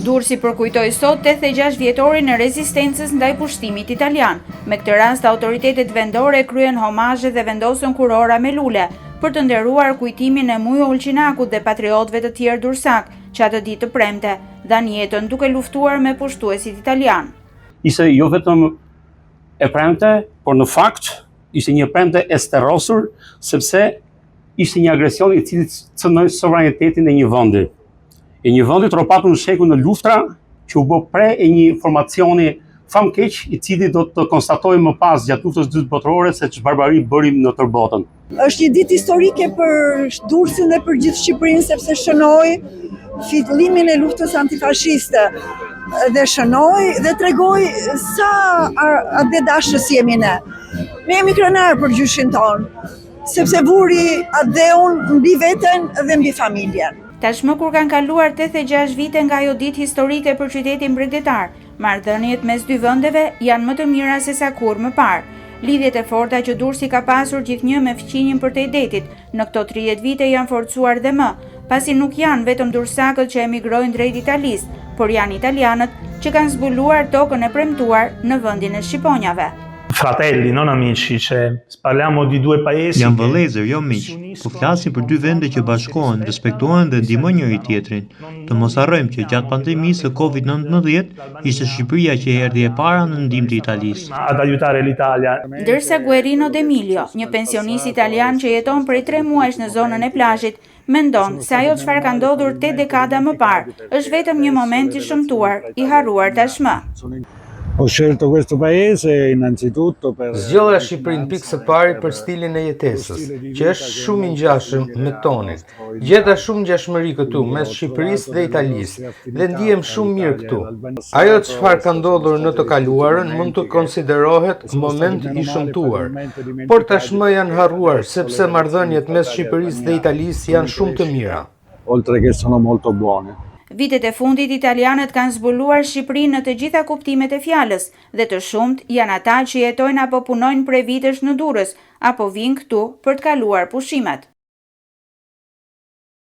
Durrësi përkujtoi sot 86 vjetorin e rezistencës ndaj pushtimit italian. Me këtë rast, autoritetet vendore kryen homazhe dhe vendosën kurora me lule për të nderuar kujtimin e Mujo Ulçinakut dhe patriotëve të tjerë dursak, që atë ditë të premte dhanë jetën duke luftuar me pushtuesit italian. Ishte jo vetëm e premte, por në fakt ishte një premte e sterrosur, sepse ishte një agresion i cili cënoi sovranitetin e një vendi. E një vendi tropatur në shekuj në luftra, që u bë pre e një formacioni famkeq, i cili do të konstatojë më pas gjatë luftës së dytë botërore se ç'është barbari bërim në tërë botën. Është një ditë historike për Durrësin dhe për gjithë Shqipërinë, sepse shënoi fillimin e luftës antifashiste dhe shënoi dhe tregoi sa adedashës jemi ne. Ne jemi krenar për gjyshin tonë, sepse vuri adeun mbi veten dhe mbi familjen. Tashmë kur kanë kaluar 86 vite nga ajo ditë historike për qytetin bregdetar, marrëdhëniet mes dy vendeve janë më të mira se sa kurrë më parë. Lidhjet e forta që Durrësi ka pasur gjithnjë me fqinjin për të detit, në këto 30 vite janë forcuar dhe më, pasi nuk janë vetëm dursakët që emigrojnë drejt Italisë, por janë italianët që kanë zbuluar tokën e premtuar në vendin e shqiponjave. Fratelli, non amici, parliamo di due paesi. Janë vëllezër, jo miq. Po flasim për dy vende që bashkohen, respektojnë dhe ndihmojnë njëri tjetrin. Të mos harrojmë që gjatë pandemisë së Covid-19 ishte Shqipëria që erdhi e para në ndihmë të Italisë. Ad aiutare l'Italia. Ndërsa Guerino D'Emilio, një pensionist italian që jeton prej 3 muajsh në zonën e plazhit, mendon se ajo çfarë ka ndodhur 8 dekada më parë është vetëm një moment i shëmtuar, i harruar tashmë. Ho scelto questo paese innanzitutto per Zgjodha Shqipërinë pikë së pari për stilin e jetesës, që është shumë i ngjashëm me tonin. Gjeta shumë ngjashmëri këtu mes Shqipërisë dhe Italisë dhe ndihem shumë mirë këtu. Ajo çfarë ka ndodhur në të kaluarën mund të konsiderohet moment i shëmtuar, por tashmë janë harruar sepse marrëdhëniet mes Shqipërisë dhe Italisë janë shumë të mira. oltre che sono molto buone. Vitet e fundit italianët kanë zbuluar Shqipërinë në të gjitha kuptimet e fjalës dhe të shumt janë ata që jetojnë apo punojnë prej vitesh në Durrës apo vinë këtu për të kaluar pushimet.